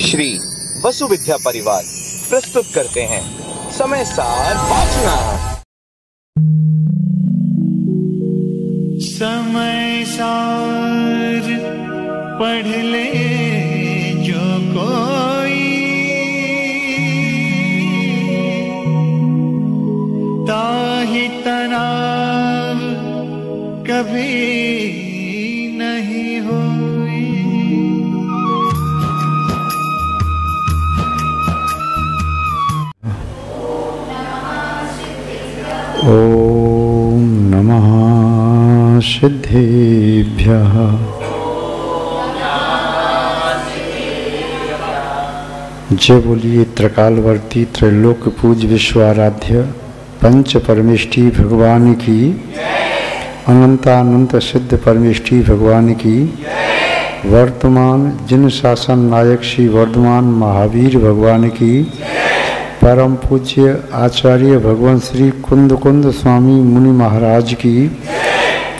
श्री वसु विद्या परिवार प्रस्तुत करते हैं समय सार वाचना। समय सार पढ़ ले जो कोई, ताहि तनाव कभी नहीं होई। ओम नमः सिद्धेभ्यः। जय बोलिए त्रिकालवर्ती त्रैलोक पूज्य विश्वाराध्य पंच परमेष्ठी भगवान की, अनंतानंत सिद्ध परमेष्ठी भगवान की, वर्तमान जिन शासन नायक श्री वर्धमान महावीर भगवान की, परम पूज्य आचार्य भगवान श्री कुंद कुंद स्वामी मुनि महाराज की,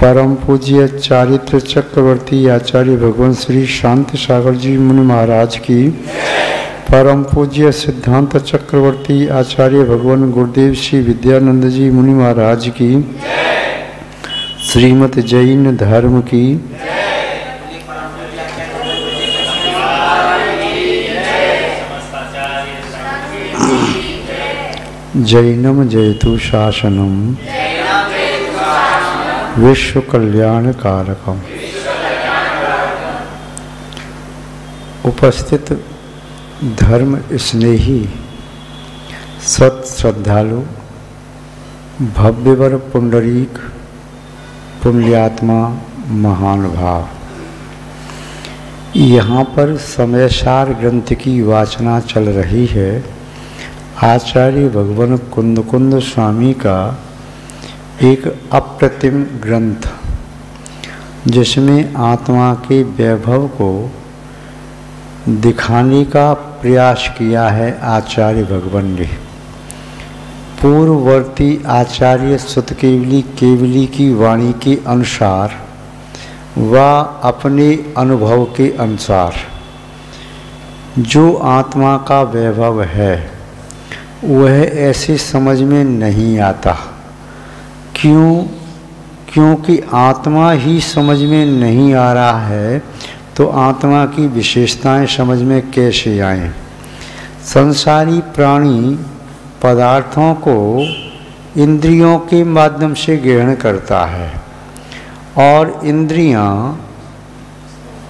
परम पूज्य चारित्र चक्रवर्ती आचार्य भगवान श्री शांति सागर जी मुनि महाराज की, परम पूज्य सिद्धांत चक्रवर्ती आचार्य भगवान गुरुदेव श्री विद्यानंद जी मुनि महाराज की, श्रीमत जैन धर्म की, जैनम जयतु शासनम विश्व कल्याण कारकम। उपस्थित धर्म स्नेही सत श्रद्धालु भव्यवर पुंडरीक पुण्यात्मा महान भाव, यहाँ पर समयसार ग्रंथ की वाचना चल रही है। आचार्य भगवान कुंद कुंद स्वामी का एक अप्रतिम ग्रंथ, जिसमें आत्मा के वैभव को दिखाने का प्रयास किया है आचार्य भगवान ने। पूर्ववर्ती आचार्य सुत केवली की वाणी के अनुसार व अपने अनुभव के अनुसार जो आत्मा का वैभव है वह ऐसे समझ में नहीं आता। क्योंकि आत्मा ही समझ में नहीं आ रहा है तो आत्मा की विशेषताएं समझ में कैसे आएं। संसारी प्राणी पदार्थों को इंद्रियों के माध्यम से ग्रहण करता है और इंद्रियां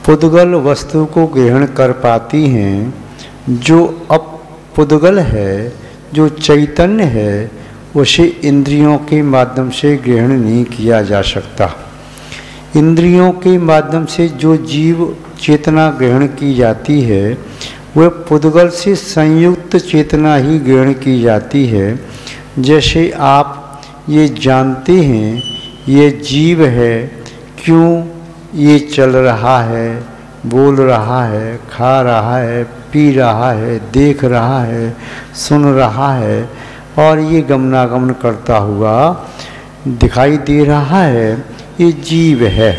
पुद्गल वस्तु को ग्रहण कर पाती हैं। जो अपुद्गल है, जो चैतन्य है, उसे इंद्रियों के माध्यम से ग्रहण नहीं किया जा सकता। इंद्रियों के माध्यम से जो जीव चेतना ग्रहण की जाती है वह पुद्गल से संयुक्त चेतना ही ग्रहण की जाती है। जैसे आप ये जानते हैं ये जीव है, क्यों ये चल रहा है, बोल रहा है, खा रहा है, पी रहा है, देख रहा है, सुन रहा है और ये गमनागमन करता हुआ दिखाई दे रहा है, ये जीव है।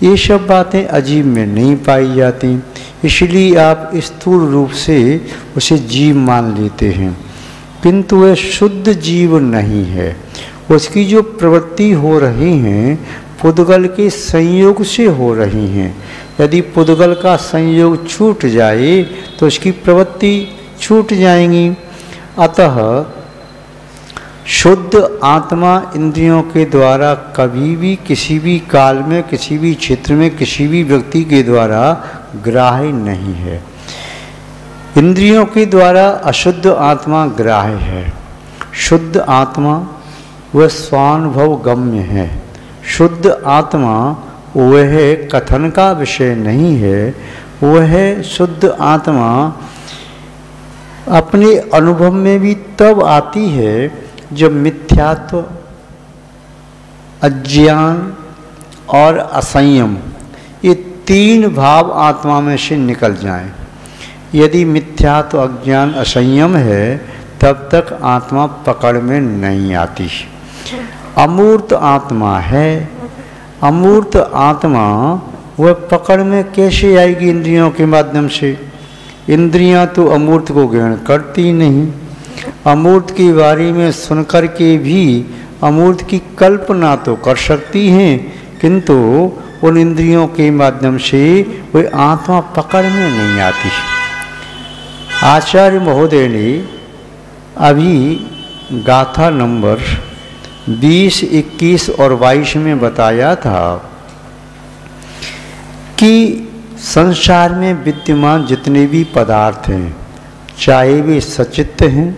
ये सब बातें अजीब में नहीं पाई जाती, इसलिए आप स्थूल रूप से उसे जीव मान लेते हैं, किंतु वह शुद्ध जीव नहीं है। उसकी जो प्रवृत्ति हो रही हैं पुद्गल के संयोग से हो रही हैं। यदि पुद्गल का संयोग छूट जाए तो उसकी प्रवृत्ति छूट जाएंगी। अतः शुद्ध आत्मा इंद्रियों के द्वारा कभी भी किसी भी काल में किसी भी क्षेत्र में किसी भी व्यक्ति के द्वारा ग्राह्य नहीं है। इंद्रियों के द्वारा अशुद्ध आत्मा ग्राह्य है। शुद्ध आत्मा वह स्वानुभव गम्य है। शुद्ध आत्मा वह कथन का विषय नहीं है। वह शुद्ध आत्मा अपने अनुभव में भी तब आती है जब मिथ्यात्व, अज्ञान और असंयम ये तीन भाव आत्मा में से निकल जाएं। यदि मिथ्यात्व, अज्ञान, असंयम है तब तक आत्मा पकड़ में नहीं आती। अमूर्त आत्मा है। अमूर्त आत्मा वह पकड़ में कैसे आएगी इंद्रियों के माध्यम से? इंद्रियां तो अमूर्त को ग्रहण करती नहीं। अमूर्त के बारे में सुनकर के भी अमूर्त की कल्पना तो कर सकती हैं, किंतु उन इंद्रियों के माध्यम से कोई आत्मा पकड़ में नहीं आती। आचार्य महोदय ने अभी गाथा नंबर 20, 21 और 22 में बताया था कि संसार में विद्यमान जितने भी पदार्थ हैं, चाहे वे सचित्त हैं,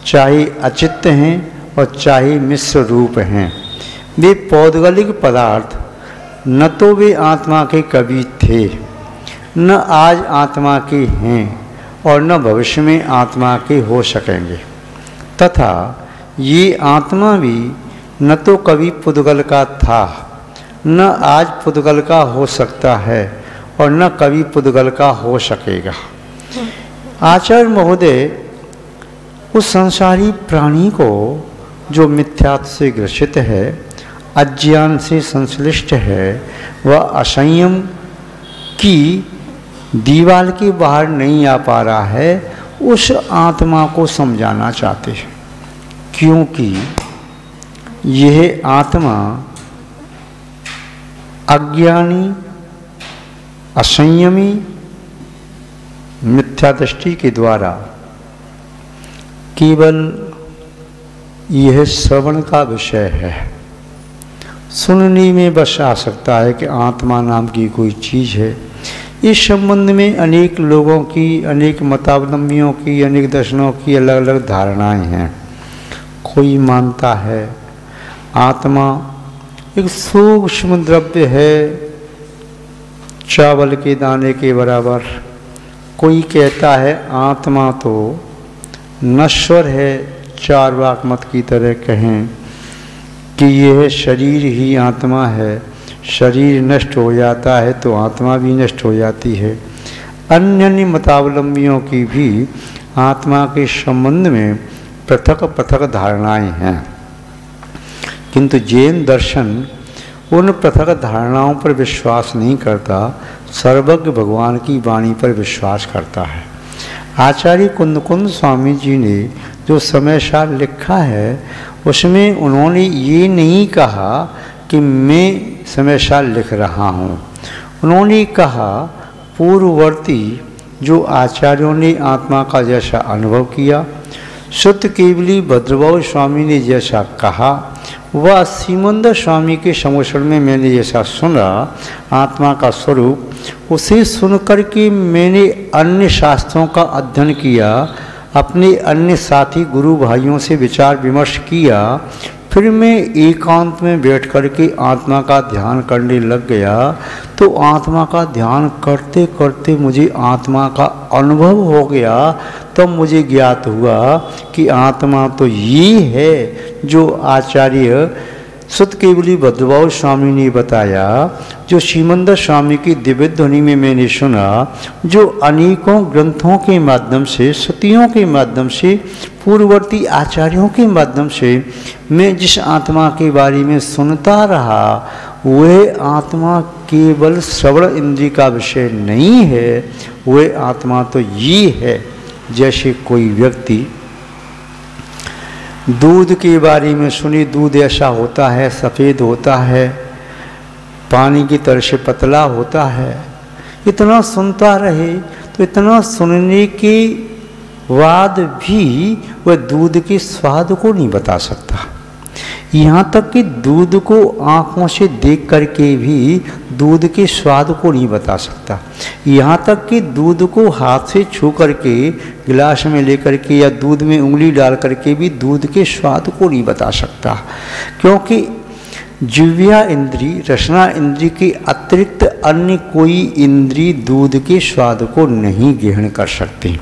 चाहे अचित्त हैं और चाहे मिश्र रूप हैं, वे पौद्गलिक पदार्थ न तो वे आत्मा के कभी थे, न आज आत्मा के हैं और न भविष्य में आत्मा के हो सकेंगे, तथा ये आत्मा भी न तो कभी पुद्गल का था, न आज पुद्गल का हो सकता है और न कभी पुद्गल का हो सकेगा। आचार्य महोदय उस संसारी प्राणी को जो मिथ्यात्व से ग्रसित है, अज्ञान से संश्लिष्ट है, वह असंयम की दीवार के बाहर नहीं आ पा रहा है, उस आत्मा को समझाना चाहते हैं। क्योंकि यह आत्मा अज्ञानी, असंयमी, मिथ्या दृष्टि के द्वारा केवल यह श्रवण का विषय है। सुनने में बस आ सकता है कि आत्मा नाम की कोई चीज़ है। इस संबंध में अनेक लोगों की, अनेक मतावलंबियों की, अनेक दर्शनों की अलग अलग धारणाएं हैं। कोई मानता है आत्मा एक सूक्ष्म द्रव्य है, चावल के दाने के बराबर। कोई कहता है आत्मा तो नश्वर है, चार्वाक मत की तरह कहें कि यह शरीर ही आत्मा है, शरीर नष्ट हो जाता है तो आत्मा भी नष्ट हो जाती है। अन्य अन्य मतावलंबियों की भी आत्मा के संबंध में पृथक पृथक धारणाएं हैं, किंतु जैन दर्शन उन पृथक धारणाओं पर विश्वास नहीं करता, सर्वज्ञ भगवान की वाणी पर विश्वास करता है। आचार्य कुंद स्वामी जी ने जो समय सार लिखा है, उसमें उन्होंने ये नहीं कहा कि मैं समय सार लिख रहा हूँ। उन्होंने कहा पूर्ववर्ती जो आचार्यों ने आत्मा का जैसा अनुभव किया, शुद्ध केवली भद्रभाव स्वामी ने जैसा कहा, वह सीमंदर स्वामी के समोषण में मैंने जैसा सुना आत्मा का स्वरूप, उसे सुनकर के मैंने अन्य शास्त्रों का अध्ययन किया, अपने अन्य साथी गुरु भाइयों से विचार विमर्श किया, फिर मैं एकांत में बैठ कर के आत्मा का ध्यान करने लग गया। तो आत्मा का ध्यान करते करते मुझे आत्मा का अनुभव हो गया। तब मुझे ज्ञात हुआ कि आत्मा तो ये है जो आचार्य सुत केवली भद्रभाव स्वामी ने बताया, जो श्रीमंदर स्वामी की दिव्य ध्वनि में मैंने सुना, जो अनेकों ग्रंथों के माध्यम से, श्रुतियों के माध्यम से, पूर्ववर्ती आचार्यों के माध्यम से मैं जिस आत्मा के बारे में सुनता रहा, वह आत्मा केवल श्रवण इंद्रिय का विषय नहीं है। वह आत्मा तो ये है जैसे कोई व्यक्ति दूध के बारे में सुनी, दूध ऐसा होता है, सफ़ेद होता है, पानी की तरह से पतला होता है। इतना सुनता रहे तो इतना सुनने के बाद भी वह दूध के स्वाद को नहीं बता सकता। यहाँ तक कि दूध को आँखों से देख करके भी दूध के स्वाद को नहीं बता सकता। यहाँ तक कि दूध को हाथ से छू करके गिलास में लेकर के या दूध में उंगली डाल करके भी दूध के स्वाद को नहीं बता सकता, क्योंकि जिह्वा इंद्री, रसना इंद्री के अतिरिक्त अन्य कोई इंद्री दूध के स्वाद को नहीं ग्रहण कर सकती।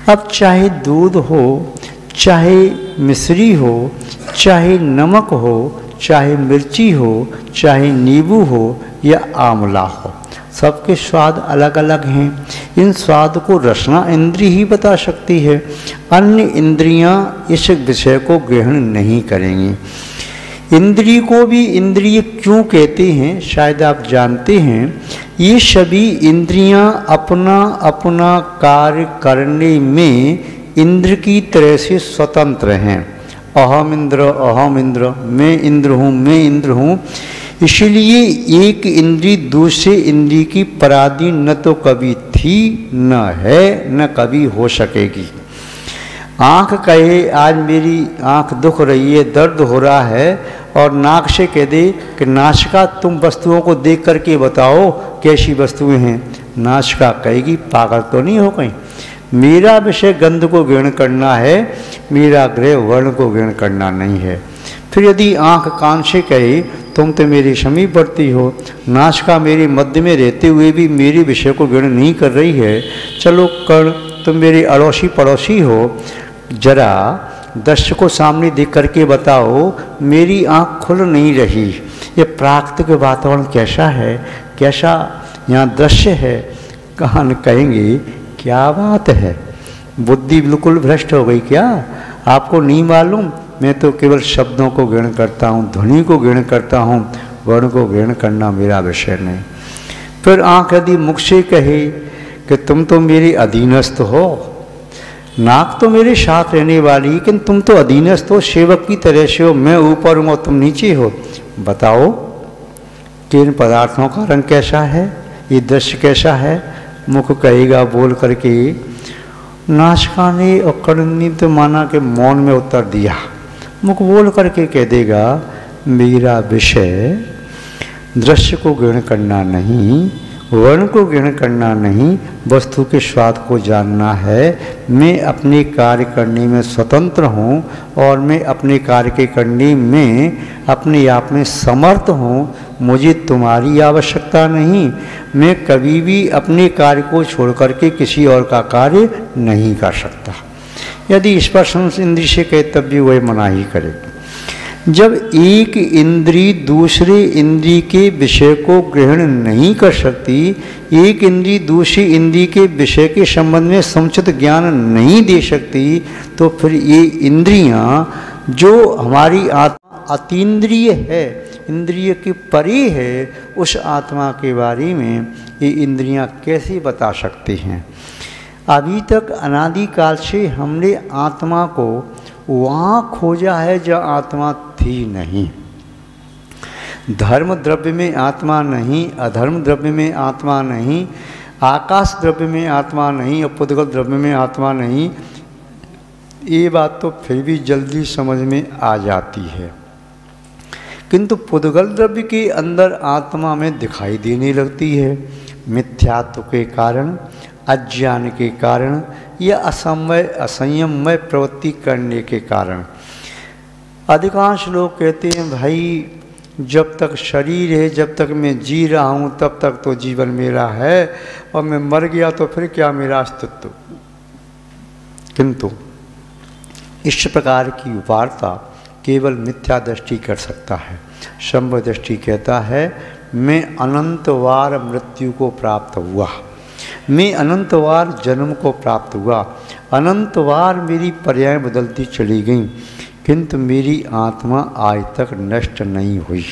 अब चाहे दूध हो, चाहे मिश्री हो, चाहे नमक हो, चाहे मिर्ची हो, चाहे नींबू हो या आंवला हो, सबके स्वाद अलग अलग हैं। इन स्वाद को रसना इंद्री ही बता सकती है, अन्य इंद्रियां इस विषय को ग्रहण नहीं करेंगी। इंद्रिय को भी इंद्रिय क्यों कहते हैं, शायद आप जानते हैं ये सभी इंद्रियां अपना अपना कार्य करने में इंद्र की तरह से स्वतंत्र हैं। अहम इंद्र, मैं इंद्र हूँ, मैं इंद्र हूँ। इसलिए एक इंद्री दूसरे इंद्री की पराधीन न तो कभी थी, न है, न कभी हो सकेगी। आँख कहे आज मेरी आँख दुख रही है, दर्द हो रहा है, और नाक से कह दे कि नासिका तुम वस्तुओं को देख करके बताओ कैसी वस्तुएं हैं, नासिका कहेगी पागल तो नहीं हो गई। मेरा विषय गंध को ग्रहण करना है, मेरा गृह वर्ण को ग्रहण करना नहीं है। फिर यदि आँख कान से कहे तुम तो मेरी समीपवर्ती हो, नासिका मेरे मध्य में रहते हुए भी मेरे विषय को ग्रहण नहीं कर रही है, चलो कर्ण तुम मेरे अड़ोसी पड़ोसी हो, जरा दृश्य को सामने देख करके बताओ मेरी आँख खुल नहीं रही। ये प्राकृतिक वातावरण कैसा है, कैसा यहाँ दृश्य है। कान कहेंगे क्या बात है, बुद्धि बिल्कुल भ्रष्ट हो गई क्या, आपको नहीं मालूम मैं तो केवल शब्दों को ग्रहण करता हूँ, ध्वनि को ग्रहण करता हूँ, वर्ण को ग्रहण करना मेरा विषय नहीं। फिर आँख यदि मुख से कहे कि तुम तो मेरे अधीनस्थ हो, नाक तो मेरे साथ रहने वाली, लेकिन तुम तो अधीनस्थ हो, सेवक की तरह से हो, मैं ऊपर हूँ और तुम नीचे हो, बताओ तीन पदार्थों का रंग कैसा है, ये दृश्य कैसा है। मुख कहेगा बोल करके, नासिका ने और कर्ण ने तो माना कि मौन में उत्तर दिया। मुख बोल करके कह देगा मेरा विषय दृश्य को ग्रहण करना नहीं, वर्ण को ग्रहण करना नहीं, वस्तु के स्वाद को जानना है। मैं अपने कार्य करने में स्वतंत्र हूँ और मैं अपने कार्य के करने में अपने आप में समर्थ हूँ, मुझे तुम्हारी आवश्यकता नहीं। मैं कभी भी अपने कार्य को छोड़ करके किसी और का कार्य नहीं कर सकता। यदि स्पर्श इंद्रिय से कहे तब भी वह मना ही करेगी। जब एक इंद्री दूसरे इंद्री के विषय को ग्रहण नहीं कर सकती, एक इंद्री दूसरी इंद्री के विषय के संबंध में समुचित ज्ञान नहीं दे सकती, तो फिर ये इंद्रियां जो हमारी आत्मा अतीन्द्रिय है, इंद्रिय के परे है, उस आत्मा के बारे में ये इंद्रियां कैसे बता सकती हैं। अभी तक अनादिकाल से हमने आत्मा को वहाँ खोजा है जहाँ आत्मा थी नहीं। धर्म द्रव्य में आत्मा नहीं, अधर्म द्रव्य में आत्मा नहीं, आकाश द्रव्य में आत्मा नहीं और पुद्गल द्रव्य में आत्मा नहीं। ये बात तो फिर भी जल्दी समझ में आ जाती है, किंतु पुद्गल द्रव्य के अंदर आत्मा में दिखाई देने लगती है। मिथ्यात्व के कारण, अज्ञान के कारण या असमय असंयममय प्रवृत्ति करने के कारण। अधिकांश लोग कहते हैं भाई जब तक शरीर है, जब तक मैं जी रहा हूँ तब तक तो जीवन मेरा है, और मैं मर गया तो फिर क्या मेरा अस्तित्व। किंतु इस प्रकार की वार्ता केवल मिथ्या दृष्टि कर सकता है। शंभ दृष्टि कहता है मैं अनंतवार मृत्यु को प्राप्त हुआ, मैं अनंतवार जन्म को प्राप्त हुआ, अनंतवार मेरी पर्याय बदलती चली गई, किंतु मेरी आत्मा आज तक नष्ट नहीं हुई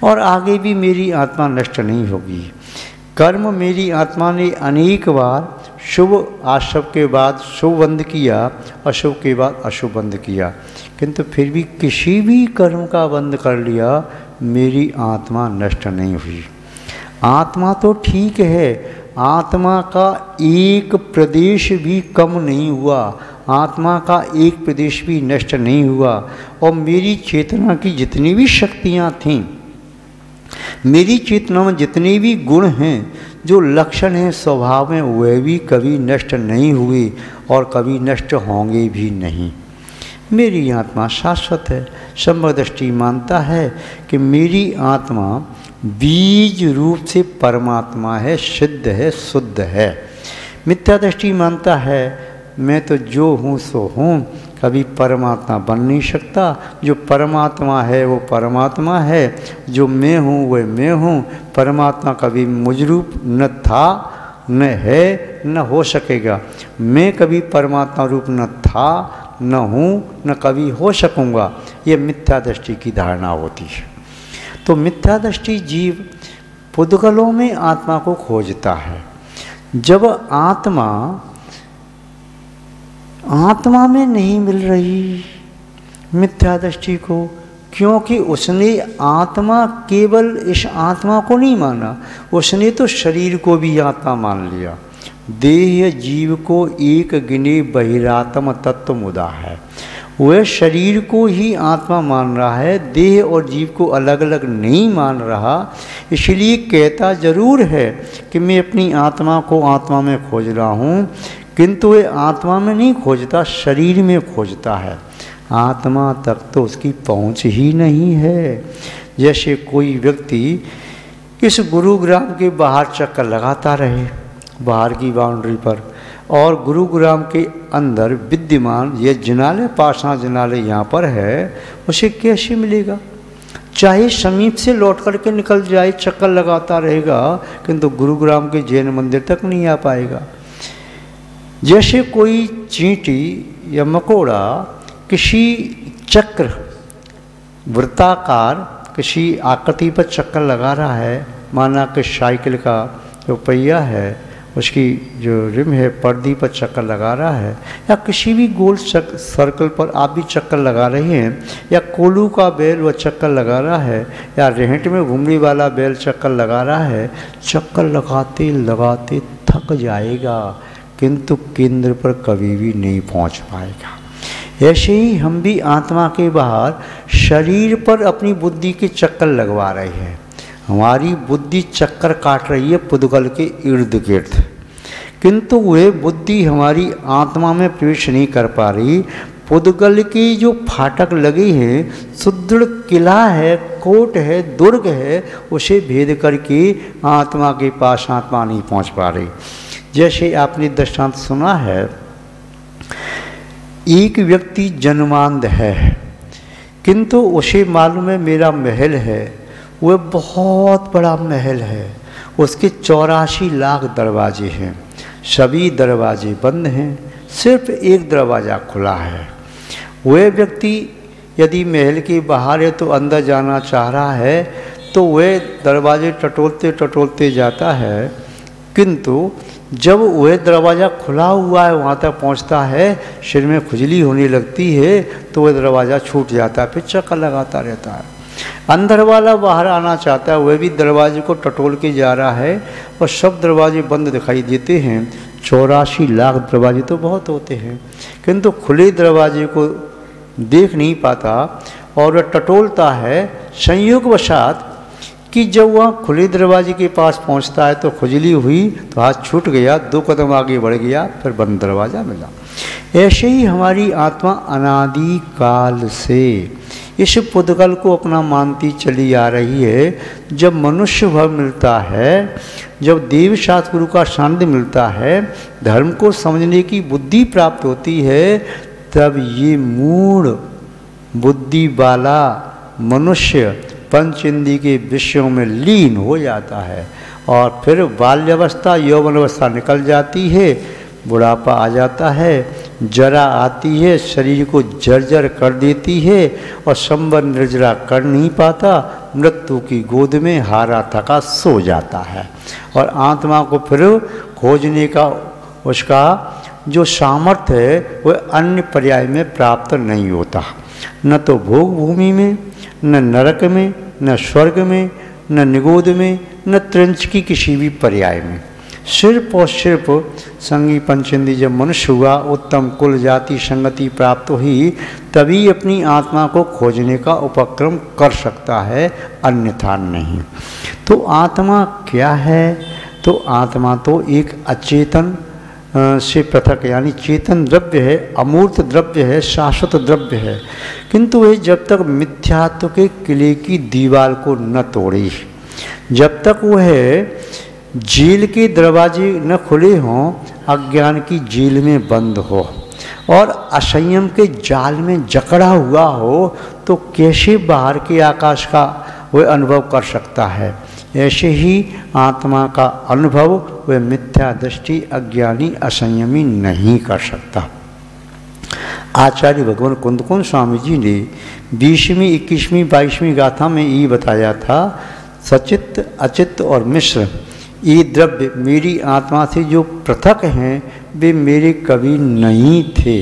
और आगे भी मेरी आत्मा नष्ट नहीं होगी। कर्म मेरी आत्मा ने अनेक बार शुभ आशुभ के बाद शुभ बंद किया, अशुभ के बाद अशुभ बंद किया, किंतु फिर भी किसी भी कर्म का बंद कर लिया, मेरी आत्मा नष्ट नहीं हुई। आत्मा तो ठीक है, आत्मा का एक प्रदेश भी कम नहीं हुआ, आत्मा का एक प्रदेश भी नष्ट नहीं हुआ, और मेरी चेतना की जितनी भी शक्तियाँ थीं, मेरी चेतना में जितने भी गुण हैं, जो लक्षण हैं स्वभाव में, वह भी कभी नष्ट नहीं हुए और कभी नष्ट होंगे भी नहीं। मेरी आत्मा शाश्वत है। शंभदृष्टि मानता है कि मेरी आत्मा बीज रूप से परमात्मा है, सिद्ध है, शुद्ध है। मिथ्या दृष्टि मानता है मैं तो जो हूँ सो हूँ, कभी परमात्मा बन नहीं सकता। जो परमात्मा है वो परमात्मा है, जो मैं हूँ वह मैं हूँ। परमात्मा कभी मुझ रूप न था, न है, न हो सकेगा। मैं कभी परमात्मा रूप न था, न हूँ, न कभी हो सकूँगा। ये मिथ्या दृष्टि की धारणा होती है। तो मिथ्या दृष्टि जीव पुद्गलों में आत्मा को खोजता है। जब आत्मा में नहीं मिल रही मिथ्या दृष्टि को, क्योंकि उसने आत्मा केवल इस आत्मा को नहीं माना, उसने तो शरीर को भी आत्मा मान लिया। देह जीव को एक गिने बहिरात्म तत्व मुदा है, वह शरीर को ही आत्मा मान रहा है, देह और जीव को अलग अलग नहीं मान रहा। इसलिए कहता जरूर है कि मैं अपनी आत्मा को आत्मा में खोज रहा हूँ, किंतु वह आत्मा में नहीं खोजता, शरीर में खोजता है। आत्मा तक तो उसकी पहुँच ही नहीं है। जैसे कोई व्यक्ति इस गुरुग्राम के बाहर चक्कर लगाता रहे, बाहर की बाउंड्री पर, और गुरुग्राम के अंदर विद्यमान ये जिनालय, पाषाण जिनालय यहाँ पर है, उसे कैसे मिलेगा? चाहे समीप से लौट करके निकल जाए, चक्कर लगाता रहेगा, किंतु गुरुग्राम के जैन मंदिर तक नहीं आ पाएगा। जैसे कोई चींटी या मकोड़ा किसी चक्र वृत्ताकार किसी आकृति पर चक्कर लगा रहा है, माना कि साइकिल का जो पहिया है उसकी जो रिम है पर्दी पर चक्कर लगा रहा है, या किसी भी गोल सर्कल पर आप भी चक्कर लगा रहे हैं, या कोलू का बैल वह चक्कर लगा रहा है, या रेहट में घुमड़ी वाला बैल चक्कर लगा रहा है, चक्कर लगाते लगाते थक जाएगा, किंतु केंद्र पर कभी भी नहीं पहुंच पाएगा। ऐसे ही हम भी आत्मा के बाहर शरीर पर अपनी बुद्धि के चक्कर लगवा रहे हैं। हमारी बुद्धि चक्कर काट रही है पुद्गल के इर्द गिर्द, किंतु वह बुद्धि हमारी आत्मा में प्रवेश नहीं कर पा रही। पुद्गल की जो फाटक लगे हैं, सुदृढ़ किला है, कोट है, दुर्ग है, उसे भेद करके आत्मा के पास आत्मा नहीं पहुंच पा रही। जैसे आपने दृष्टांत सुना है, एक व्यक्ति जन्मांध है, किंतु उसे मालूम है मेरा महल है, वह बहुत बड़ा महल है, उसके 84 लाख दरवाजे हैं, सभी दरवाजे बंद हैं, सिर्फ एक दरवाज़ा खुला है। वह व्यक्ति यदि महल के बाहर है तो अंदर जाना चाह रहा है, तो वह दरवाजे टटोलते टटोलते जाता है, किंतु जब वह दरवाज़ा खुला हुआ है वहाँ तक पहुँचता है, सिर में खुजली होने लगती है, तो वह दरवाज़ा छूट जाता है, फिर चक्कर लगाता रहता है। अंदर वाला बाहर आना चाहता है, वह भी दरवाजे को टटोल के जा रहा है, और सब दरवाजे बंद दिखाई देते हैं। 84 लाख दरवाजे तो बहुत होते हैं, किंतु खुले दरवाजे को देख नहीं पाता, और वह टटोलता है। संयोगवशात कि जब वह खुले दरवाजे के पास पहुंचता है तो खुजली हुई, तो हाथ छूट गया, 2 कदम आगे बढ़ गया, फिर बंद दरवाज़ा मिला। ऐसे ही हमारी आत्मा अनादि काल से इस पुद्गल को अपना मानती चली आ रही है। जब मनुष्य भव मिलता है, जब देव शास्त्र गुरु का सानिध्य मिलता है, धर्म को समझने की बुद्धि प्राप्त होती है, तब ये मूढ़ बुद्धि वाला मनुष्य पंच इंद्रिय के विषयों में लीन हो जाता है, और फिर बाल्यावस्था यौवन अवस्था निकल जाती है, बुढ़ापा आ जाता है, जरा आती है, शरीर को जर्जर कर देती है, और संवर निर्जरा कर नहीं पाता, मृत्यु की गोद में हारा थका सो जाता है। और आत्मा को फिर खोजने का उसका जो सामर्थ्य है वह अन्य पर्याय में प्राप्त नहीं होता, न तो भोग भूमि में, न नरक में, न स्वर्ग में, न निगोद में, न त्रिंच की किसी भी पर्याय में। सिर्फ और सिर्फ संगी पंचेंद्रिय जब मनुष्य हुआ, उत्तम कुल जाति संगति प्राप्त हुई, तभी अपनी आत्मा को खोजने का उपक्रम कर सकता है, अन्यथा नहीं। तो आत्मा क्या है? तो आत्मा तो एक अचेतन से पृथक यानी चेतन द्रव्य है, अमूर्त द्रव्य है, शाश्वत द्रव्य है, किंतु वह जब तक मिथ्यात्व के किले की दीवार को न तोड़े, जब तक वह जेल के दरवाजे न खुले हों, अज्ञान की जेल में बंद हो और असंयम के जाल में जकड़ा हुआ हो, तो कैसे बाहर के आकाश का वह अनुभव कर सकता है? ऐसे ही आत्मा का अनुभव वह मिथ्या दृष्टि अज्ञानी असंयमी नहीं कर सकता। आचार्य भगवान कुंदकुंद स्वामी जी ने 20वीं, 21वीं, 22वीं गाथा में ये बताया था, सचित्त, अचित्त और मिश्र ये द्रव्य मेरी आत्मा से जो पृथक हैं वे मेरे कभी नहीं थे।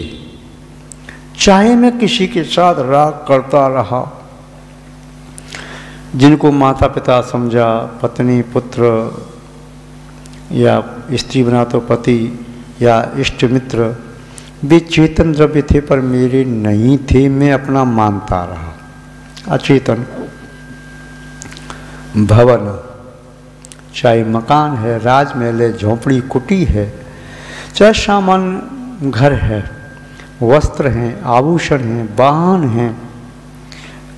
चाहे मैं किसी के साथ राग करता रहा, जिनको माता पिता समझा, पत्नी पुत्र या स्त्री बना तो पति या इष्ट मित्र, वे चेतन द्रव्य थे पर मेरे नहीं थे, मैं अपना मानता रहा। अचेतन भवन, चाहे मकान है, राजमहल है, झोंपड़ी कुटी है, चाहे सामान्य घर है, वस्त्र हैं, आभूषण हैं, वाहन हैं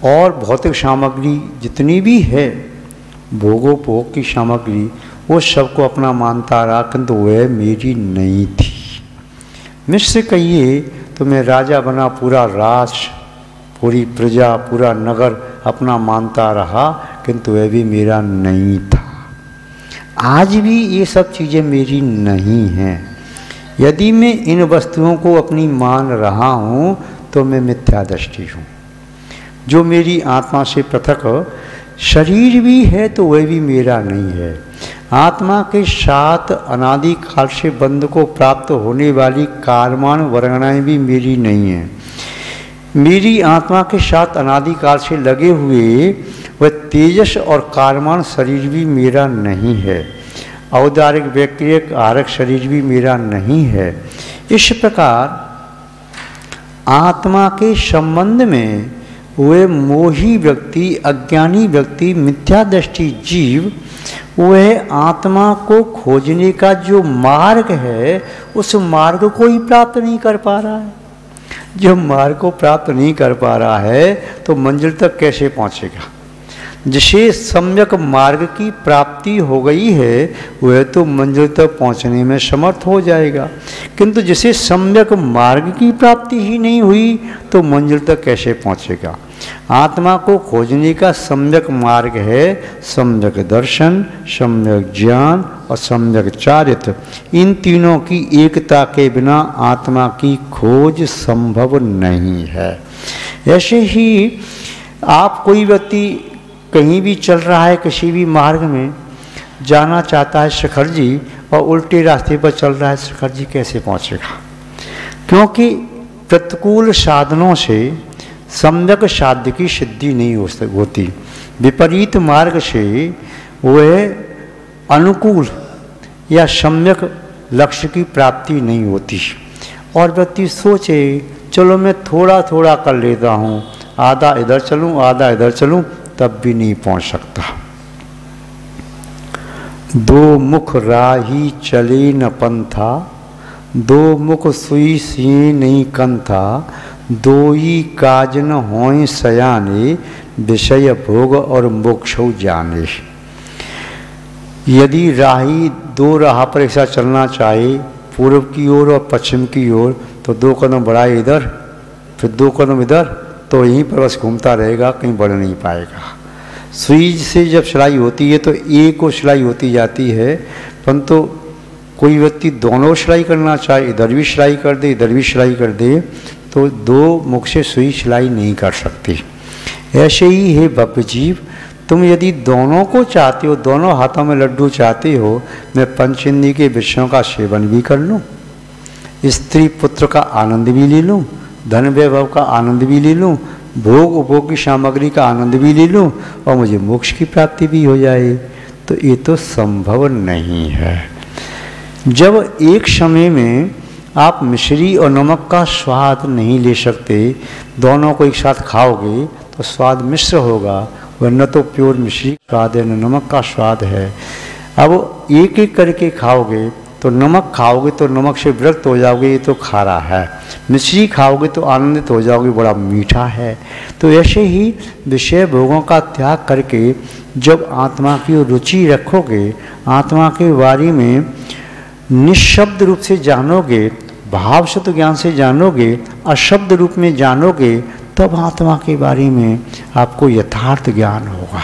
और भौतिक सामग्री जितनी भी है, भोगोपभोग की सामग्री, वो सबको अपना मानता रहा, किंतु वह मेरी नहीं थी। मिश्र कहिए तो मैं राजा बना, पूरा राष्ट्र, पूरी प्रजा, पूरा नगर अपना मानता रहा, किंतु वह भी मेरा नहीं था। आज भी ये सब चीज़ें मेरी नहीं हैं। यदि मैं इन वस्तुओं को अपनी मान रहा हूँ तो मैं मिथ्यादृष्टि हूँ। जो मेरी आत्मा से पृथक शरीर भी है तो वह भी मेरा नहीं है। आत्मा के साथ अनादि काल से बंध को प्राप्त होने वाली कारमान वर्णनाएं भी मेरी नहीं हैं। मेरी आत्मा के साथ अनादि काल से लगे हुए वह तेजस और कारमान शरीर भी मेरा नहीं है। औदारिक व्यक्तिक आरक शरीर भी मेरा नहीं है। इस प्रकार आत्मा के संबंध में वह मोही व्यक्ति, अज्ञानी व्यक्ति, मिथ्यादृष्टि जीव, वह आत्मा को खोजने का जो मार्ग है उस मार्ग को ही प्राप्त नहीं कर पा रहा है। जब मार्ग को प्राप्त नहीं कर पा रहा है तो मंजिल तक कैसे पहुंचेगा? जिसे सम्यक मार्ग की प्राप्ति हो गई है वह तो मंजिल तक पहुंचने में समर्थ हो जाएगा, किंतु जिसे सम्यक मार्ग की प्राप्ति ही नहीं हुई तो मंजिल तक कैसे पहुंचेगा? आत्मा को खोजने का सम्यक मार्ग है सम्यक दर्शन, सम्यक ज्ञान और सम्यक चारित्र। इन तीनों की एकता के बिना आत्मा की खोज संभव नहीं है। ऐसे ही आप कोई व्यक्ति कहीं भी चल रहा है, किसी भी मार्ग में जाना चाहता है शिखर जी, और उल्टे रास्ते पर चल रहा है, शिखर जी कैसे पहुंचेगा? क्योंकि प्रतिकूल साधनों से सम्यक साध्य की सिद्धि नहीं होती। विपरीत मार्ग से वह अनुकूल या सम्यक लक्ष्य की प्राप्ति नहीं होती। और व्यक्ति सोचे चलो मैं थोड़ा थोड़ा कर लेता हूँ, आधा इधर चलूँ आधा इधर चलूँ, तब भी नहीं पहुँच सकता। दो मुख राही चले न पंथा, दो मुख सुई सिए नहीं कंथा, दो ही काज न होए सयाने, विषय भोग और मोक्ष जाने। यदि राही दो राह पर एक साथ चलना चाहे, पूर्व की ओर और पश्चिम की ओर, तो दो कदम बढ़ाए इधर फिर दो कदम इधर, तो यहीं पर बस घूमता रहेगा, कहीं बढ़ नहीं पाएगा। सुई से जब सिलाई होती है तो एक को सिलाई होती जाती है, परंतु कोई व्यक्ति दोनों सिलाई करना चाहे, इधर भी सिलाई कर दे इधर भी सिलाई कर दे, तो दो मुख से सुई सिलाई नहीं कर सकती। ऐसे ही है भव्य जीव, तुम यदि दोनों को चाहते हो, दोनों हाथों में लड्डू चाहते हो, मैं पंचेंद्रिय के विषयों का सेवन भी कर लूँ, स्त्री पुत्र का आनंद भी ले लूँ, धन वैभव का आनंद भी ले लूँ, भोग उपभोग की सामग्री का आनंद भी ले लूँ, और मुझे मोक्ष की प्राप्ति भी हो जाए, तो ये तो संभव नहीं है। जब एक समय में आप मिश्री और नमक का स्वाद नहीं ले सकते, दोनों को एक साथ खाओगे तो स्वाद मिश्र होगा, वरना तो प्योर मिश्री स्वाद है न नमक का स्वाद है। अब एक एक करके खाओगे तो नमक खाओगे तो नमक से विरक्त हो जाओगे, ये तो खारा है। मिश्री खाओगे तो आनंदित हो जाओगे, बड़ा मीठा है। तो ऐसे ही विषय भोगों का त्याग करके जब आत्मा की रुचि रखोगे, आत्मा के बारे में निःशब्द रूप से जानोगे, भावशुद्ध ज्ञान से जानोगे, अशब्द रूप में जानोगे, तब आत्मा के बारे में आपको यथार्थ ज्ञान होगा।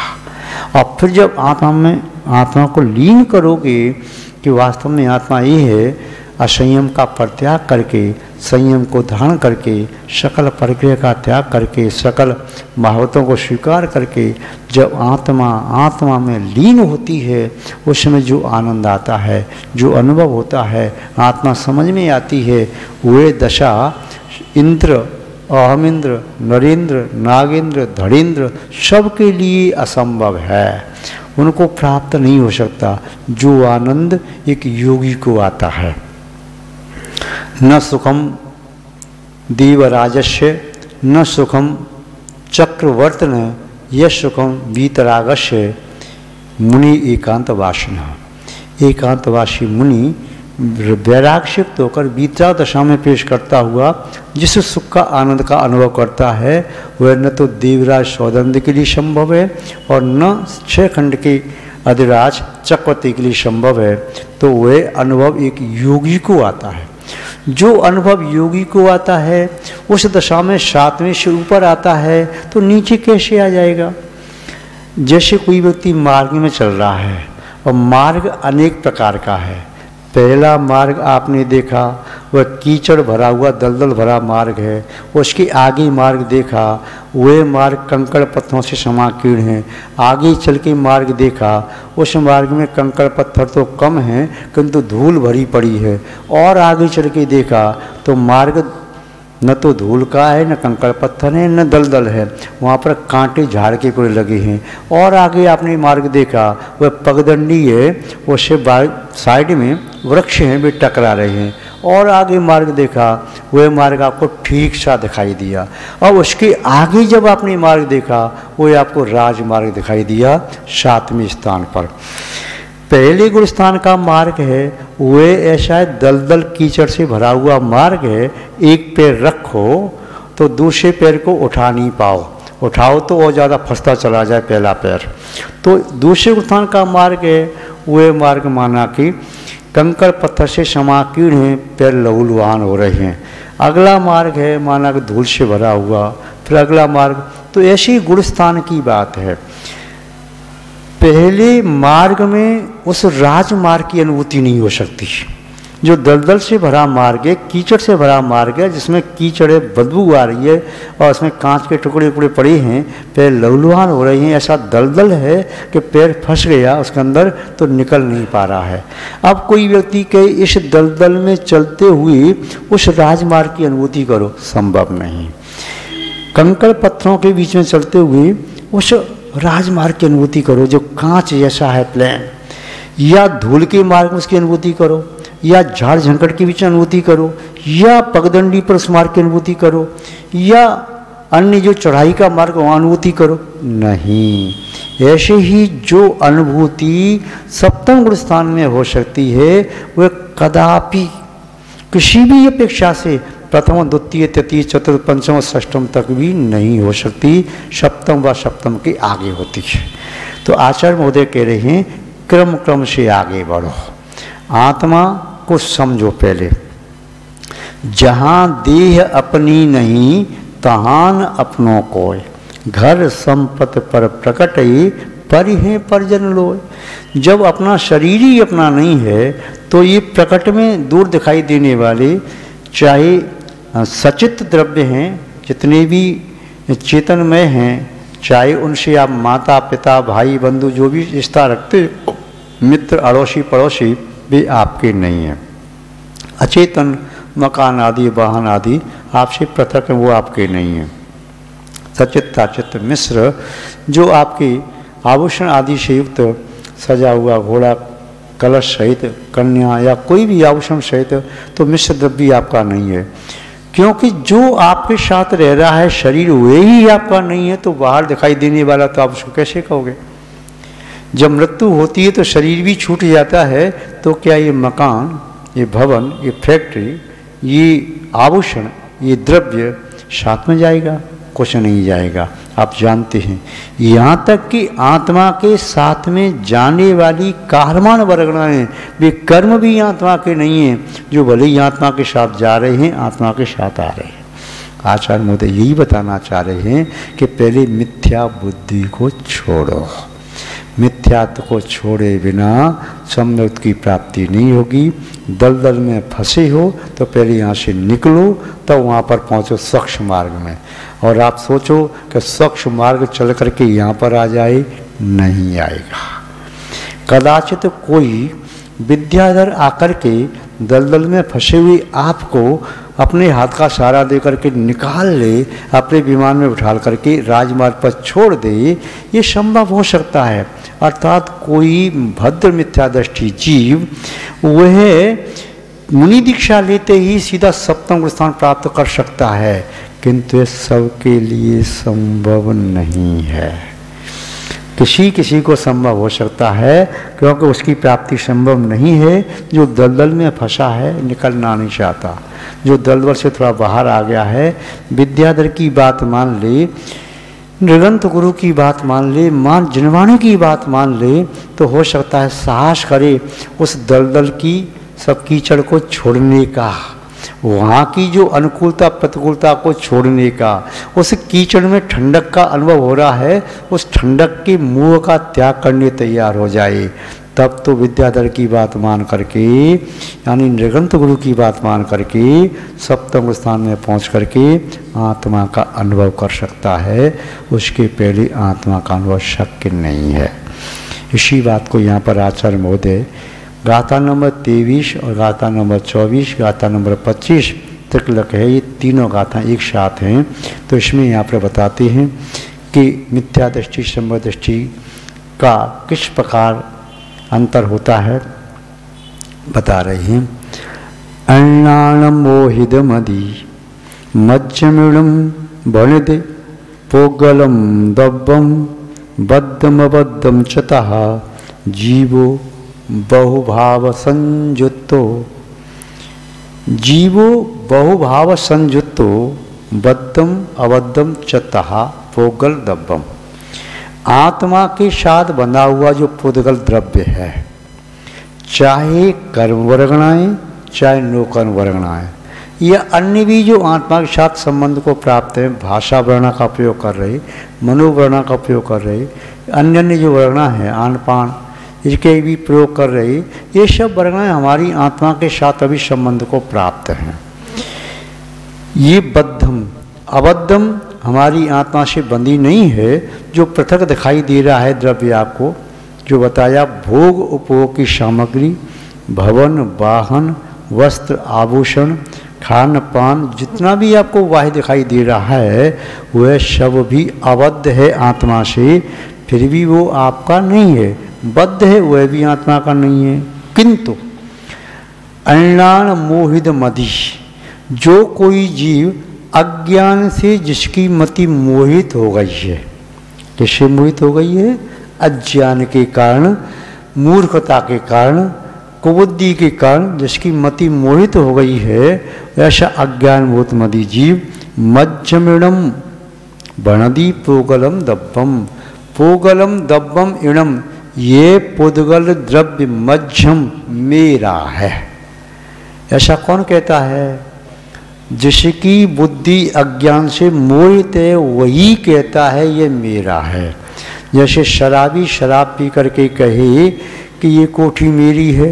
और फिर जब आत्मा को लीन करोगे कि वास्तव में आत्मा ये है, असंयम का परित्याग करके संयम को धारण करके, सकल परिग्रह का त्याग करके, सकल महावतों को स्वीकार करके जब आत्मा में लीन होती है, उस समय जो आनंद आता है, जो अनुभव होता है, आत्मा समझ में आती है, वह दशा इंद्र, अहमिंद्र, नरेंद्र, नागेंद्र, धड़ेंद्र सबके लिए असंभव है, उनको प्राप्त नहीं हो सकता। जो आनंद एक योगी को आता है। न सुखम देवराजस्य न सुखम चक्रवर्तन यश सुखम वीतरागस्य मुनि एकांतवासिना। एकांतवासी मुनि वैराग से युक्त होकर वीतराग दशा में पेश करता हुआ जिस सुख का आनंद का अनुभव करता है, वह न तो देवराज सौदंड के लिए संभव है और न 6 खंड के अधिराज चक्रवर्ती के लिए संभव है। तो वह अनुभव एक योगी को आता है। जो अनुभव योगी को आता है, उस दशा में 7वें से ऊपर आता है, तो नीचे कैसे आ जाएगा? जैसे कोई व्यक्ति मार्ग में चल रहा है और मार्ग अनेक प्रकार का है। पहला मार्ग आपने देखा, वह कीचड़ भरा हुआ दलदल भरा मार्ग है। उसके आगे मार्ग देखा, वह मार्ग कंकड़ पत्थरों से समाकीर्ण है। आगे चल के मार्ग देखा, उस मार्ग में कंकड़ पत्थर तो कम हैं, किंतु धूल भरी पड़ी है। और आगे चल के देखा तो मार्ग न तो धूल का है, न कंकड़ पत्थर है, न दलदल है, वहाँ पर कांटे झाड़ के पेड़ लगे हैं। और आगे आपने मार्ग देखा, वह पगडंडी है, उससे साइड में वृक्ष हैं, वे टकरा रहे हैं। और आगे मार्ग देखा, वह मार्ग आपको ठीक सा दिखाई दिया। और उसके आगे जब आपने मार्ग देखा, वह आपको राजमार्ग दिखाई दिया 7वें स्थान पर। पहले गुणस्थान का मार्ग है, वह ऐसा है दलदल कीचड़ से भरा हुआ मार्ग है। एक पैर रखो तो दूसरे पैर को उठा नहीं पाओ, उठाओ तो और ज़्यादा फंसता चला जाए पहला पैर। तो दूसरे गुणस्थान का मार्ग है, वह मार्ग माना कि कंकड़ पत्थर से समाकीर्ण है, पैर लहूलुहान हो रहे हैं। अगला मार्ग है माना कि धूल से भरा हुआ, फिर अगला मार्ग। तो ऐसी गुणस्थान की बात है। पहले मार्ग में उस राजमार्ग की अनुभूति नहीं हो सकती। जो दलदल से भरा मार्ग है, कीचड़ से भरा मार्ग है, जिसमें कीचड़ बदबू आ रही है और उसमें कांच के टुकड़े टुकड़े पड़े हैं, पैर लहूलुहान हो रहे हैं, ऐसा दलदल है कि पैर फंस गया उसके अंदर तो निकल नहीं पा रहा है। अब कोई व्यक्ति के इस दलदल में चलते हुए उस राजमार्ग की अनुभूति करो, संभव नहीं। कंकड़ पत्थरों के बीच में चलते हुए उस राजमार्ग की अनुभूति करो जो कांच जैसा है प्लेन, या धूल के मार्ग में उसकी अनुभूति करो, या झाड़ झंकड़ के बीच अनुभूति करो, या पगडंडी पर उस मार्ग की अनुभूति करो, या अन्य जो चढ़ाई का मार्ग वहाँ अनुभूति करो। नहीं, ऐसे ही जो अनुभूति 7वें गुण स्थान में हो सकती है, वह कदापि किसी भी अपेक्षा से प्रथम, द्वितीय, तृतीय, चतुर्थ, पंचम और षष्ठम तक भी नहीं हो सकती। सप्तम व सप्तम के आगे होती है। तो आचार्य महोदय कह रहे हैं, क्रम क्रम से आगे बढ़ो, आत्मा को समझो। पहले जहाँ देह अपनी नहीं, तहान अपनों को, घर संपत्ति पर प्रकट परिहे परिजन लोय। जब अपना शरीर ही अपना नहीं है, तो ये प्रकट में दूर दिखाई देने वाले चाहे सचित द्रव्य हैं, जितने भी चेतनमय हैं, चाहे उनसे आप माता पिता भाई बंधु जो भी रिश्ता रखते, मित्र अड़ोसी पड़ोसी, भी आपके नहीं हैं। अचेतन मकान आदि वाहन आदि आपसे पृथक हैं, वो आपके नहीं हैं। सचित ताचित मिश्र जो आपके आभूषण आदि से युक्त सजा हुआ घोड़ा कलश सहित, कन्या या कोई भी आभूषण सहित, तो मिश्र द्रव्य आपका नहीं है। क्योंकि जो आपके साथ रह रहा है शरीर, वे ही आपका नहीं है, तो बाहर दिखाई देने वाला तो आप उसको कैसे कहोगे? जब मृत्यु होती है तो शरीर भी छूट जाता है, तो क्या ये मकान, ये भवन, ये फैक्ट्री, ये आभूषण, ये द्रव्य साथ में जाएगा? कुछ नहीं जाएगा। आप जानते हैं, यहाँ तक कि आत्मा के साथ में जाने वाली कारमान वर्गणाएं, वे कर्म भी आत्मा के नहीं हैं, जो भले ही आत्मा के साथ जा रहे हैं, आत्मा के साथ आ रहे हैं। आचार्य महोदय यही बताना चाह रहे हैं कि पहले मिथ्या बुद्धि को छोड़ो। मिथ्यात्व को छोड़े बिना सम्यक की प्राप्ति नहीं होगी। दलदल में फंसे हो तो पहले यहाँ से निकलो, तब वहाँ पर पहुँचो स्वच्छ मार्ग में। और आप सोचो कि स्वच्छ मार्ग चल करके यहाँ पर आ जाए, नहीं आएगा। कदाचित कोई विद्याधर आकर के दलदल में फंसे हुए आपको अपने हाथ का सहारा दे करके निकाल ले, अपने विमान में उठा करके राजमार्ग पर छोड़ दे, ये संभव हो सकता है। अर्थात कोई भद्र मिथ्यादृष्टि जीव वह मुनि दीक्षा लेते ही सीधा सप्तम स्थान प्राप्त कर सकता है, किंतु ये सबके लिए संभव नहीं है। किसी किसी को संभव हो सकता है, क्योंकि उसकी प्राप्ति संभव नहीं है जो दलदल में फंसा है, निकलना नहीं चाहता। जो दलदल से थोड़ा बाहर आ गया है, विद्याधर की बात मान ले, नृगंत गुरु की बात मान ले, मां जिनवाणी की बात मान ले, तो हो सकता है साहस करे उस दलदल की सब कीचड़ को छोड़ने का, वहाँ की जो अनुकूलता प्रतिकूलता को छोड़ने का। उस कीचड़ में ठंडक का अनुभव हो रहा है, उस ठंडक के मुँह का त्याग करने तैयार हो जाए, तब तो विद्याधर की बात मान करके, यानी नृगंत गुरु की बात मान करके सप्तम स्थान में पहुँच करके आत्मा का अनुभव कर सकता है। उसके पहले आत्मा का अनुभव शक्य नहीं है। इसी बात को यहाँ पर आचार्य महोदय गाथा नंबर 23 और गाथा नंबर 24, गाथा नंबर 25 त्रिकलक है, ये तीनों गाथा एक साथ हैं। तो इसमें यहाँ पर बताते हैं कि मिथ्या दृष्टि संभव दृष्टि का किस प्रकार अंतर होता है, बता रहे हैं। अन्नाणम मोहिदमदि मज्जमिणम वणिदे पोगलम दब्बम बद्धमबद्धम चतः जीवो बहुभाव संयुक्तो, जीवो बहुभाव संयुक्तो बद्धम अबद्धम चतः पोगल दब्बम। आत्मा के साथ बंधा हुआ जो पुद्गल द्रव्य है, चाहे कर्म वर्गणाएं चाहे नो कर्म वर्गणाएं, या अन्य भी जो आत्मा के साथ संबंध को प्राप्त है, भाषा वर्णा का प्रयोग कर रहे, मनोवर्णा का प्रयोग कर रहे, अन्य अन्य जो वर्णा है आन पान इसके भी प्रयोग कर रहे, ये सब वर्णाएं हमारी आत्मा के साथ अभी संबंध को प्राप्त हैं। ये बद्धम अबद्धम हमारी आत्मा से बंधी नहीं है। जो पृथक दिखाई दे रहा है द्रव्य आपको जो बताया, भोग उपभोग की सामग्री, भवन वाहन वस्त्र आभूषण खान पान, जितना भी आपको बाह्य दिखाई दे रहा है वह सब भी अबद्ध है आत्मा से, फिर भी वो आपका नहीं है। बद्ध है वह भी आत्मा का नहीं है। किंतु अन्नान मोहित मदि, जो कोई जीव अज्ञान से जिसकी मति मोहित हो गई है, किससे मोहित हो गई है? अज्ञान के कारण, मूर्खता के कारण, कुबुद्धि के कारण जिसकी मति मोहित हो गई है, ऐसा अज्ञान भूत मदि जीव मज्जमिणम वणदी पोगलम दब्बम, पोगलम दब्बम इणम, ये पुद्गल द्रव्य मध्यम मेरा है। ऐसा कौन कहता है? जिसकी बुद्धि अज्ञान से मोहित है वही कहता है ये मेरा है। जैसे शराबी शराब पी करके कहे कि ये कोठी मेरी है,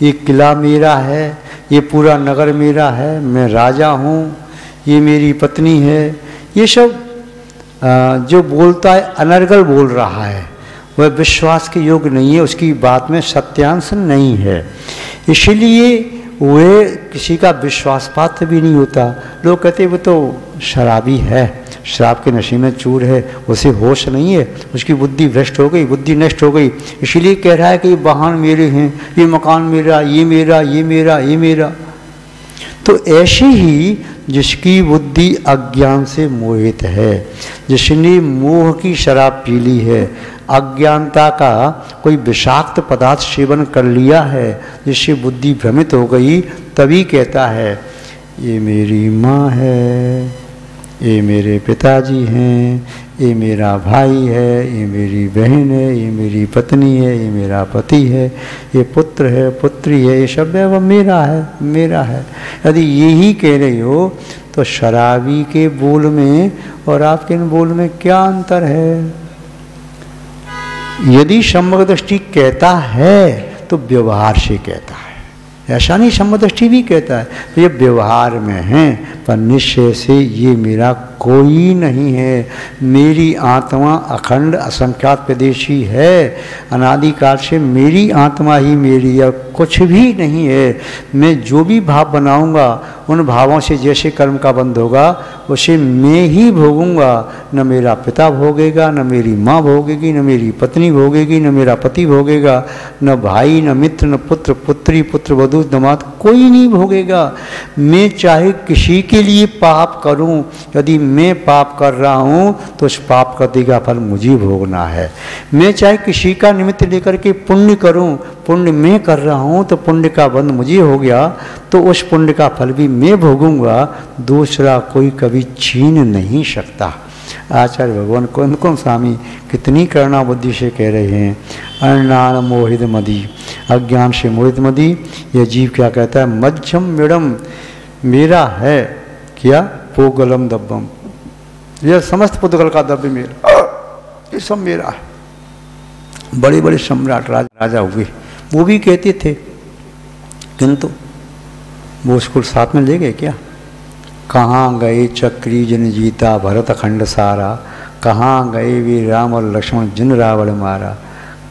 ये किला मेरा है, ये पूरा नगर मेरा है, मैं राजा हूँ, ये मेरी पत्नी है, ये सब जो बोलता है अनर्गल बोल रहा है, वह विश्वास के योग्य नहीं है, उसकी बात में सत्यांश नहीं है, इसलिए वह किसी का विश्वास पात्र भी नहीं होता। लोग कहते वो तो शराबी है, शराब के नशे में चूर है, उसे होश नहीं है, उसकी बुद्धि भ्रष्ट हो गई, बुद्धि नष्ट हो गई, इसलिए कह रहा है कि ये वाहन मेरे हैं, ये मकान मेरा, ये मेरा, ये मेरा, ये मेरा। तो ऐसे ही जिसकी बुद्धि अज्ञान से मोहित है, जिसने मोह की शराब पी ली है, अज्ञानता का कोई विषाक्त पदार्थ सेवन कर लिया है, जिससे बुद्धि भ्रमित हो गई, तभी कहता है ये मेरी माँ है, ये मेरे पिताजी हैं, ये मेरा भाई है, ये मेरी बहन है, ये मेरी पत्नी है, ये मेरा पति है, ये पुत्र है, पुत्री है, ये सब है, वह मेरा है, मेरा है। यदि यही कह रही हो तो शराबी के बोल में और आपके बोल में क्या अंतर है? यदि सम्यक दृष्टि कहता है तो व्यवहार से कहता है, ऐसा नहीं सम्यक दृष्टि भी कहता है, तो ये व्यवहार में है, पर निश्चय से ये मेरा कोई नहीं है। मेरी आत्मा अखंड असंख्यात प्रदेशी है, अनादिकाल से मेरी आत्मा ही मेरी है, कुछ भी नहीं है। मैं जो भी भाव बनाऊंगा उन भावों से जैसे कर्म का बंध होगा उसे मैं ही भोगूंगा। न मेरा पिता भोगेगा, न मेरी माँ भोगेगी, न मेरी पत्नी भोगेगी, न मेरा पति भोगेगा, न भाई, न मित्र, न पुत्र पुत्री, पुत्र वधू दामाद, कोई नहीं भोगेगा। मैं चाहे किसी के लिए पाप करूं, यदि मैं पाप कर रहा हूं तो उस पाप करने का फल मुझे भोगना है। मैं चाहे किसी का निमित्त लेकर के पुण्य करूं, पुण्य मैं कर रहा हूं तो पुण्य का बंध मुझे हो गया, तो उस पुण्य का फल भी मैं भोगूंगा, दूसरा कोई कभी छीन नहीं सकता। आचार्य भगवान कौन स्वामी कितनी करुणा बुद्धि से कह रहे हैं, अज्ञान मोहित मदी, अज्ञान से मोहित मदी। यह जीव क्या कहता है, मध्यम मिड़म मेरा है क्या, पोगलम दब्बम, यह समस्त पुद्गल का दब्ब मेरा, ये सब मेरा है। बड़े बड़े सम्राट राजा हुए वो भी कहते थे, किंतु वो उसको साथ में ले गए क्या। कहाँ गए चक्री जिन जीता भरत खंड सारा, कहाँ गए वे राम और लक्ष्मण जिन रावण मारा,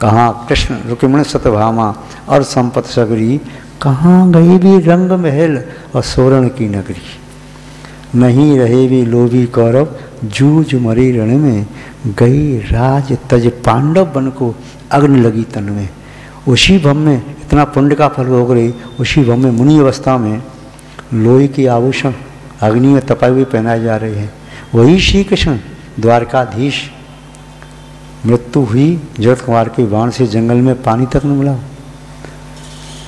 कहाँ कृष्ण रुक्मिणी सत्यभामा और संपत सगरी, कहाँ गए वे रंग महल और सोरण की नगरी। नहीं रहे वे लोभी कौरव जूझ मरे रण में, गई राज तज पांडव बन को अग्नि लगी तन में। उसी भम में इतना पुण्य का फल भोग रही, उसी भम में मुनि अवस्था में लोहे के आभूषण अग्नि में तपाए हुए पहनाए जा रहे हैं। वही श्री कृष्ण द्वारकाधीश, मृत्यु हुई जगत कुमार के बाण से, जंगल में पानी तक न मिला।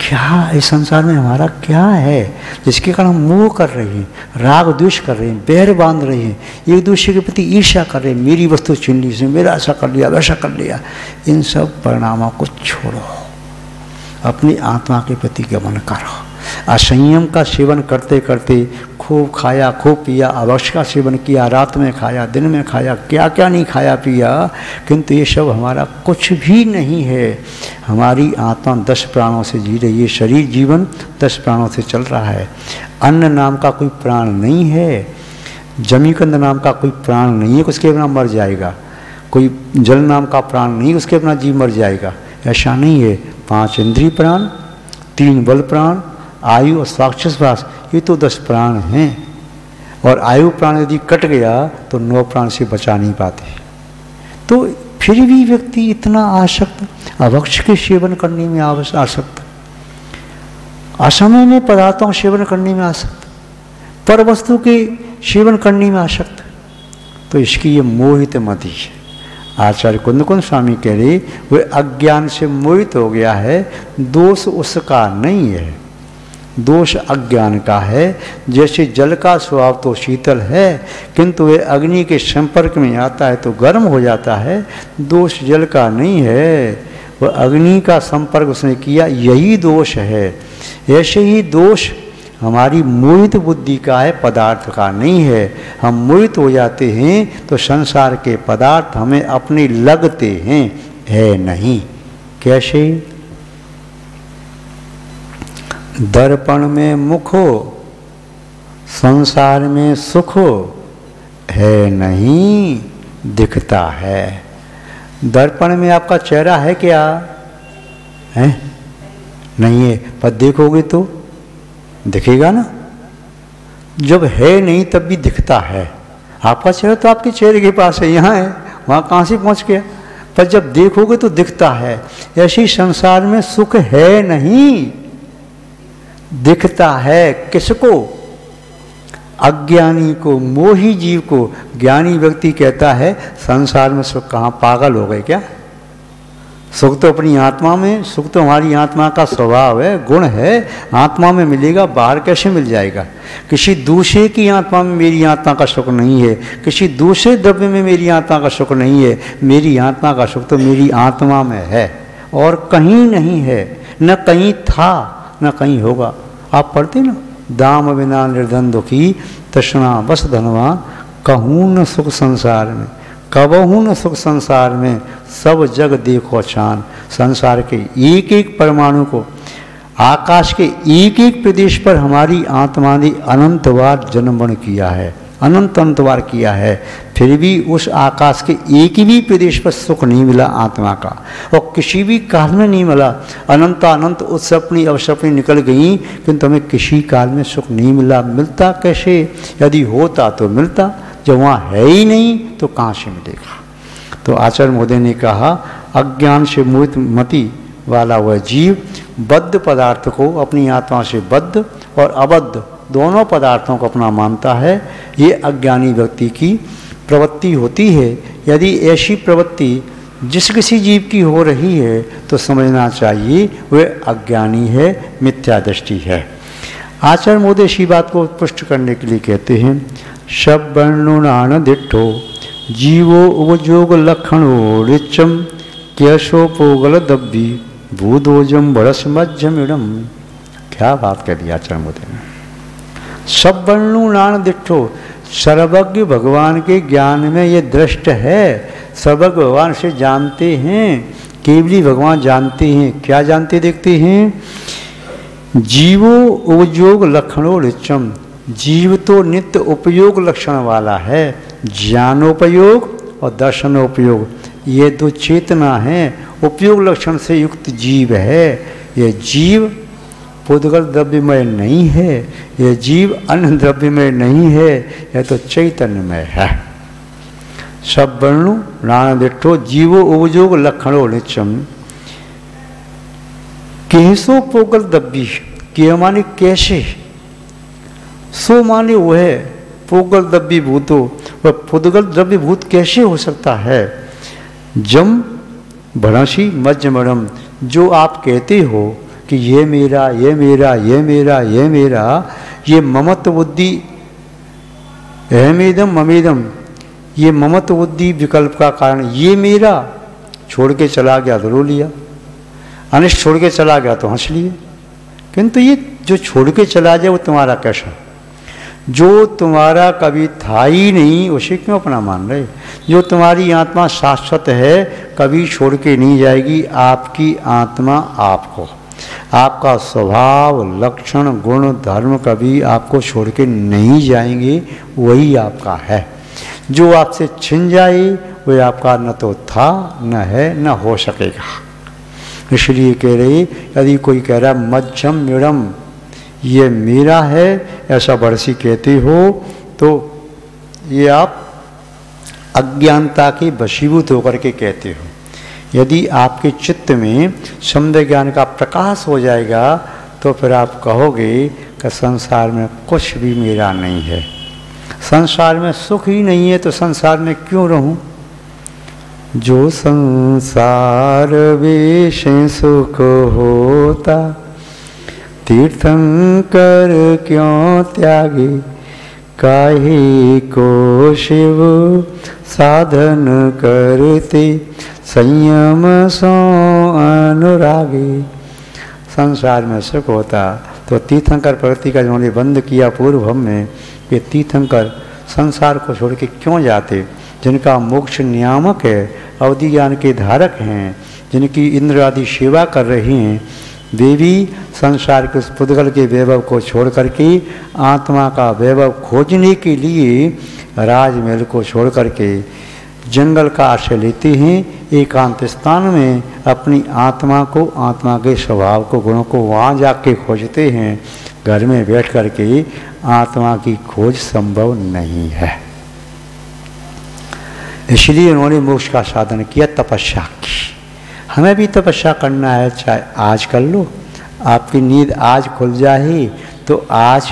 क्या इस संसार में हमारा क्या है जिसके कारण हम मोह कर रहे हैं, राग द्वेष कर रहे हैं, बैर बांध रहे हैं, एक दूसरे के प्रति ईर्ष्या कर रहे हैं, मेरी वस्तु छीन ली, इसने मेरा ऐसा कर लिया, वैसा कर लिया। इन सब परिणामों को छोड़ो, अपनी आत्मा के प्रति गमन करो। असंयम का सेवन करते करते खूब खाया, खूब पिया, अवश्य का सेवन किया, रात में खाया, दिन में खाया, क्या क्या नहीं खाया पिया, किंतु ये सब हमारा कुछ भी नहीं है। हमारी आत्मा 10 प्राणों से जी रही है, शरीर जीवन 10 प्राणों से चल रहा है। अन्न नाम का कोई प्राण नहीं है, जमीकंद नाम का कोई प्राण नहीं है, उसके बिना मर जाएगा। कोई जल नाम का प्राण नहीं, उसके बिना जीव मर जाएगा, ऐसा नहीं है। 5 इंद्रिय प्राण, 3 बल प्राण, आयु और स्वाक्षश्वास, ये तो 10 प्राण हैं। और आयु प्राण यदि कट गया तो 9 प्राण से बचा नहीं पाते। तो फिर भी व्यक्ति इतना आसक्त, अभक्ष के सेवन करने में आसक्त, असमय में पदार्थों का सेवन करने में आसक्त, पर वस्तु के सेवन करने में आसक्त, तो इसकी ये मोहित मति है। आचार्य कुंद स्वामी कह रहे वह अज्ञान से मोहित हो गया है, दोष उसका नहीं है, दोष अज्ञान का है। जैसे जल का स्वभाव तो शीतल है, किंतु वह अग्नि के संपर्क में आता है तो गर्म हो जाता है। दोष जल का नहीं है, वह अग्नि का संपर्क उसने किया, यही दोष है। ऐसे ही दोष हमारी मोहित बुद्धि का है, पदार्थ का नहीं है। हम मोहित हो जाते हैं तो संसार के पदार्थ हमें अपने लगते हैं, है नहीं। कैसे? दर्पण में मुख हो, संसार में सुख हो, है नहीं, दिखता है। दर्पण में आपका चेहरा है क्या? है नहीं है, पर देखोगे तो दिखेगा ना। जब है नहीं तब भी दिखता है। आपका चेहरा तो आपके चेहरे के पास है, यहाँ है, वहाँ कहाँ से पहुँच गया, पर जब देखोगे तो दिखता है। ऐसे ही संसार में सुख है नहीं, दिखता है। किसको? अज्ञानी को, मोही जीव को। ज्ञानी व्यक्ति कहता है संसार में सुख कहाँ, पागल हो गए क्या? सुख तो अपनी आत्मा में, सुख तो हमारी आत्मा का स्वभाव है, गुण है, आत्मा में मिलेगा, बाहर कैसे मिल जाएगा? किसी दूसरे की आत्मा में मेरी आत्मा का सुख नहीं है, किसी दूसरे द्रव्य में मेरी आत्मा का सुख नहीं है। मेरी आत्मा का सुख तो मेरी आत्मा में है और कहीं नहीं है, न कहीं था न कहीं होगा। आप पढ़ते ना, दाम बिना निर्धन दुखी, तृष्णा बस धनवान, कहूँ न सुख संसार में, कबहू न सुख संसार में, सब जग देखो छान। संसार के एक एक परमाणु को, आकाश के एक एक प्रदेश पर हमारी आत्मा ने अनंत बार जन्मग्रहण किया है, अनंत बार किया है, फिर भी उस आकाश के एक भी प्रदेश पर सुख नहीं मिला आत्मा का, और किसी भी काल में नहीं मिला। अनंत उत्सपनी अवसपनी निकल गई, किंतु हमें किसी काल में सुख नहीं मिला। मिलता कैसे? यदि होता तो मिलता, जब वहाँ है ही नहीं तो कहाँ से मिलेगा। तो आचार्य महोदय ने कहा, अज्ञान से मोहित मति वाला वह जीव बद्ध पदार्थ को अपनी आत्मा से बद्ध और अबद्ध दोनों पदार्थों को अपना मानता है। ये अज्ञानी व्यक्ति की प्रवृत्ति होती है। यदि ऐसी प्रवृत्ति जिस किसी जीव की हो रही है तो समझना चाहिए वह अज्ञानी है, मिथ्या दृष्टि है। आचार्य महोदय इसी बात को पुष्ट करने के लिए कहते हैं, शब वर्णुनान दिट्ठो जीवो उपयोग लक्षणो ऋचम कैशो पोगल दब्बी भूदोजम बरस मध्यमिडम। क्या बात कह दी आचार्य महोदय ने। सब वर्णुनान दिट्ठो, सर्वज्ञ भगवान के ज्ञान में ये दृष्ट है। सर्वज्ञ भगवान से जानते हैं, केवली भगवान जानते हैं। क्या जानते देखते हैं? जीवो उपयोग लक्षणों ऋचम, जीव तो नित्य उपयोग लक्षण वाला है। ज्ञानोपयोग और दर्शनोपयोग ये दो चेतना है, उपयोग लक्षण से युक्त जीव है। ये जीव पुद्गल द्रव्यमय नहीं है, यह जीव अन्य द्रव्यमय नहीं है, यह तो चैतन्यमय है। सब वर्णु नाना दिट्ठो जीवो उपयोग लक्षणों निचम कैसो पोगल दब्बी, के माने कैसे, सो माने वो है, पोगल दब्बी भूतो, वह पुद्गल द्रव्य भूत कैसे हो सकता है। जम भड़सी मध्यमरम, जो आप कहते हो कि ये मेरा, ये मेरा, ये मेरा, ये मेरा, ये ममत्व बुद्धि, अहमेदम ममेदम, ये ममत्व बुद्धि विकल्प का कारण, ये मेरा छोड़ के चला गया तो रो लिया, अनिष्ट छोड़ के चला गया तो हंस लिए। किंतु ये जो छोड़ के चला जाए वो तुम्हारा कैसा, जो तुम्हारा कभी था ही नहीं उसे क्यों अपना मान रहे। जो तुम्हारी आत्मा शाश्वत है, कभी छोड़ के नहीं जाएगी। आपकी आत्मा आपको, आपका स्वभाव लक्षण गुण धर्म कभी आपको छोड़ के नहीं जाएंगे, वही आपका है। जो आपसे छिन जाए वह आपका न तो था न है न हो सकेगा। इसलिए कह रहे, यदि कोई कह रहा है मध्यम मिड़म ये मेरा है, ऐसा बरसी कहते हो, तो ये आप अज्ञानता के वशीभूत होकर के कहते हो। यदि आपके चित्त में समुदय ज्ञान का प्रकाश हो जाएगा तो फिर आप कहोगे कि संसार में कुछ भी मेरा नहीं है, संसार में सुख ही नहीं है, तो संसार में क्यों रहूं। जो संसार वेश सुख होता, तीर्थंकर क्यों त्यागे, काहे को शिव साधन करते, संयम सो अनुरागे। संसार में सुख होता तो तीर्थंकर प्रवृत्ति का जिन्होंने बंद किया पूर्व हम में, कि तीर्थंकर संसार को छोड़ के क्यों जाते, जिनका मोक्ष नियामक है, अवधि ज्ञान के धारक हैं, जिनकी इंद्र आदि सेवा कर रहे हैं, वे भी संसार के उस पुद्गल के वैभव को छोड़ करके आत्मा का वैभव खोजने के लिए राजमहल को छोड़ करके जंगल का आश्रय लेते हैं। एकांत स्थान में अपनी आत्मा को, आत्मा के स्वभाव को, गुणों को वहाँ जाके खोजते हैं। घर में बैठ करके आत्मा की खोज संभव नहीं है। इसलिए उन्होंने मोक्ष का साधन किया, तपस्या की। हमें भी तपस्या करना है, चाहे आज कर लो। आपकी नींद आज खुल जाए तो आज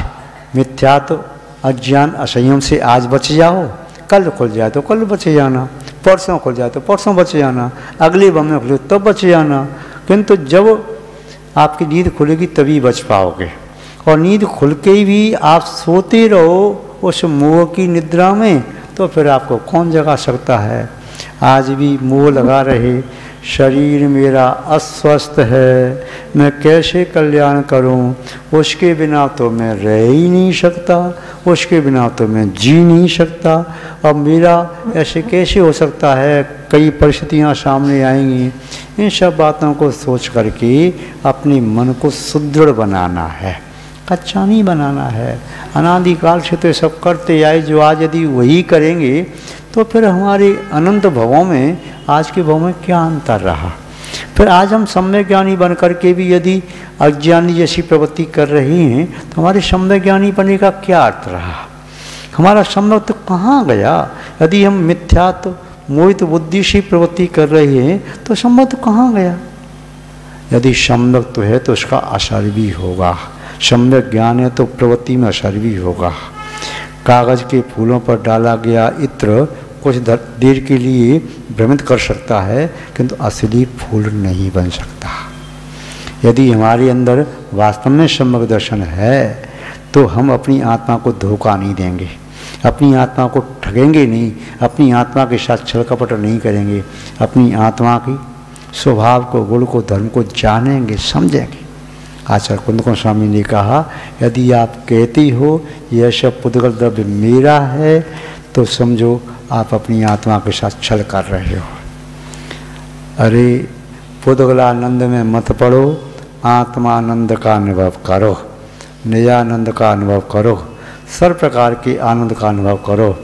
मिथ्या तो अज्ञान असंयम से आज बच जाओ, कल खुल जाए तो कल बच जाना, परसों खुल जाए तो परसों बच जाना, अगले बम में खुले तब बच जाना। किंतु जब आपकी नींद खुलेगी तभी बच पाओगे। और नींद खुल के भी आप सोते रहो उस मोह की निद्रा में, तो फिर आपको कौन जगा सकता है। आज भी मोह लगा रहे, शरीर मेरा अस्वस्थ है, मैं कैसे कल्याण करूं, उसके बिना तो मैं रह ही नहीं सकता, उसके बिना तो मैं जी नहीं सकता। अब मेरा ऐसे कैसे हो सकता है, कई परिस्थितियाँ सामने आएंगी। इन सब बातों को सोच करके अपने मन को सुदृढ़ बनाना है, कच्चा नहीं बनाना है। अनादिकाल से तो सब करते आए, जो आज यदि वही करेंगे तो फिर हमारे अनंत भवों में आज के भव में क्या अंतर रहा। फिर आज हम सम्यक ज्ञानी बन करके भी यदि अज्ञानी जैसी प्रवृत्ति कर रहे हैं तो हमारे सम्यक ज्ञानी बनने का क्या अर्थ रहा। हमारा सम्यक तो कहाँ गया। यदि हम मिथ्यात्व मोहित बुद्धि से प्रवृत्ति कर रहे हैं तो सम्यक तो कहाँ गया। यदि सम्यक तो है तो उसका असर भी होगा। सम्यक ज्ञान है तो प्रवृत्ति में असर भी होगा। कागज के फूलों पर डाला गया इत्र कुछ देर के लिए भ्रमित कर सकता है, किंतु असली फूल नहीं बन सकता। यदि हमारे अंदर वास्तव में सम्यक दर्शन है तो हम अपनी आत्मा को धोखा नहीं देंगे, अपनी आत्मा को ठगेंगे नहीं, अपनी आत्मा के साथ छल कपट नहीं करेंगे, अपनी आत्मा की स्वभाव को, गुण को, धर्म को जानेंगे, समझेंगे। आचार्य कुंदकुंड स्वामी ने कहा, यदि आप कहती हो यह सब पुद्गल द्रव्य मेरा है तो समझो आप अपनी आत्मा के साथ छल कर रहे हो। अरे पुद्गलानंद में मत पड़ो, आत्मानंद का अनुभव करो, निजानंद का अनुभव करो, सर्व प्रकार के आनंद का अनुभव करो,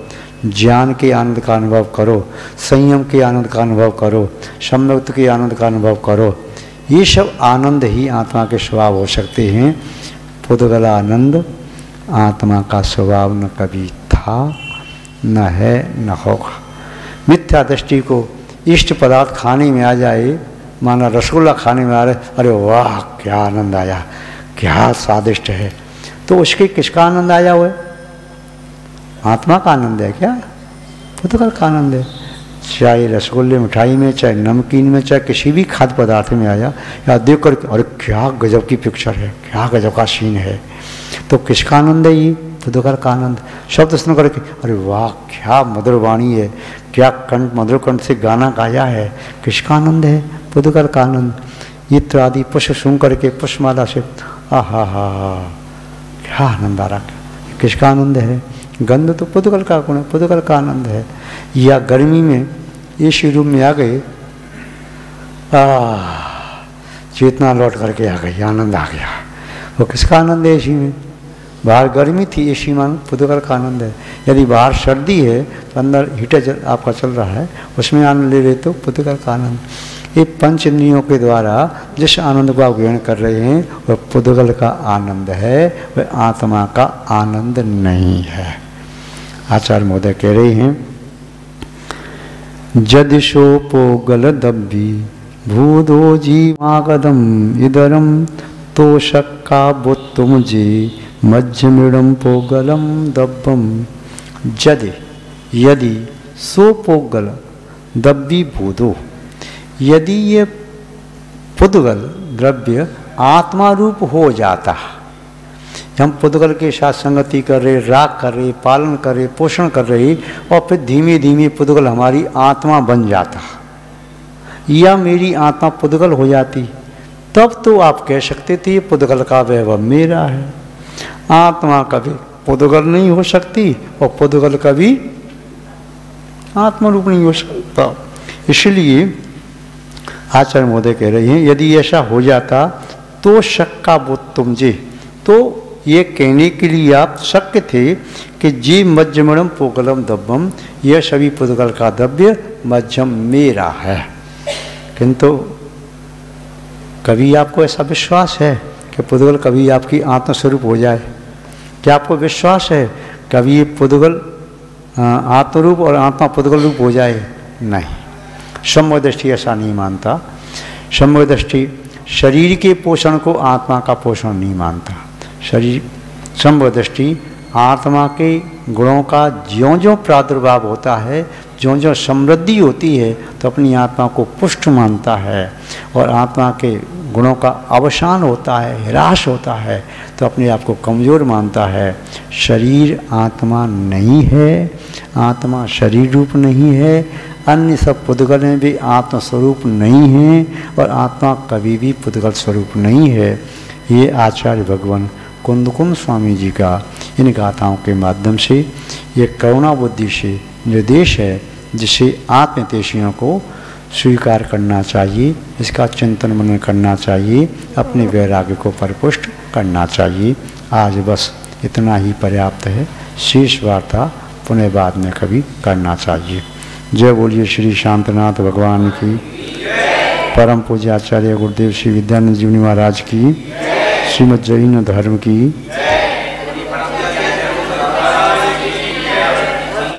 ज्ञान के आनंद का अनुभव करो, संयम के आनंद का अनुभव करो, सम्यक्त के आनंद का अनुभव करो। ये सब आनंद ही आत्मा के स्वभाव हो सकते हैं। पुद्गलानंद आत्मा का स्वभाव न कभी था, न है, न होगा। मिथ्या दृष्टि को इष्ट पदार्थ खाने में आ जाए, माना रसगुल्ला खाने में आ रहे, अरे वाह क्या आनंद आया, क्या स्वादिष्ट है, तो उसके किसका आनंद आया हुआ है? आत्मा का आनंद है क्या? पुद्गल का आनंद है। चाहे रसगुल्ले मिठाई में, चाहे नमकीन में, चाहे किसी भी खाद्य पदार्थ में आया, या देख कर अरे क्या गजब की पिक्चर है, क्या गजब का सीन है, तो किसका आनंद है? ये पुद्गल का आनंद। शब्द सुन करके अरे वाह क्या मधुर वाणी है, क्या कंठ मधुर कंठ से गाना गाया है, किसका आनंद है? पुद्गल का आनंद। इत्र आदि पुष्प सुन करके पुष्पमाला से आहा हा क्या आनंद आ रहा, किसका आनंद है? गंध तो पुद्गल का गुण है, पुद्गल का आनंद है। या गर्मी में एसी रूम में आ गए, चेतना लौट करके आ गई, आनंद आ गया, वो किसका आनंद है? एसी में। बाहर गर्मी थी, एसी मान पुद्गल का आनंद है। यदि बाहर सर्दी है तो अंदर हीटर आपका चल रहा है, उसमें आनंद ले रहे तो पुद्गल का आनंद। ये पंच इंद्रियों के द्वारा जिस आनंद को आप ग्रहण कर रहे हैं वह पुद्गल का आनंद है, वह आत्मा का आनंद नहीं है। आचार्य महोदय कह रहे हैं, जदिशोपोगल दब्बी भूदो जीवागदम इदरम तोषक्का बुत्तुम जी मध्यमिडम पोगलम दब्बम। यदि सोपोगल दब्बी भूदो, यदि ये पुद्गल द्रव्य आत्मा रूप हो जाता, हम पुद्गल के साथ संगति कर रहे, राग कर रहे, पालन कर रहे, पोषण कर रहे, और फिर धीमे धीमे पुद्गल हमारी आत्मा बन जाता, या मेरी आत्मा पुद्गल हो जाती, तब तो आप कह सकते थे पुद्गल का वैभव मेरा है। आत्मा कभी पुद्गल नहीं हो सकती और पुद्गल कभी आत्मा रूप नहीं हो सकता। इसलिए आचार्य महोदय कह रहे हैं, यदि ऐसा हो जाता तो शक्का बुत तुम जे, तो ये कहने के लिए आप शक्य थे कि जी मध्यमणम पोगलम दब्बम, यह सभी पुद्गल का द्रव्य मध्यम मेरा है। किंतु कभी आपको ऐसा विश्वास है कि पुद्गल कभी आपकी आत्मस्वरूप हो जाए? क्या आपको विश्वास है कभी ये पुद्गल आत्मरूप और आत्मा पुद्गल रूप हो जाए? नहीं। सम्यक दृष्टि ऐसा नहीं मानता। सम्यक दृष्टि शरीर के पोषण को आत्मा का पोषण नहीं मानता। सम्यक दृष्टि आत्मा के गुणों का ज्यों ज्यों प्रादुर्भाव होता है, ज्यों ज्यों समृद्धि होती है, तो अपनी आत्मा को पुष्ट मानता है, और आत्मा के गुणों का अवसान होता है, ह्रास होता है, तो अपने आप को कमज़ोर मानता है। शरीर आत्मा नहीं है, आत्मा शरीर रूप नहीं है, अन्य सब पुद्गलें भी आत्मस्वरूप नहीं हैं, और आत्मा कभी भी पुद्गल स्वरूप नहीं है। ये आचार्य भगवान कुंदकुंड स्वामी जी का इन गाथाओं के माध्यम से ये करुणा बुद्धि से निर्देश है, जिसे आत्महितैषियों को स्वीकार करना चाहिए, इसका चिंतन मनन करना चाहिए, अपने वैराग्य को परिपुष्ट करना चाहिए। आज बस इतना ही पर्याप्त है, शेष वार्ता पुनः बाद में कभी करना चाहिए। जय बोलिए श्री शांतनाथ भगवान की, परम पूज्य आचार्य गुरुदेव श्री विद्यानंद जी महाराज की, श्रीमद् जैन धर्म की।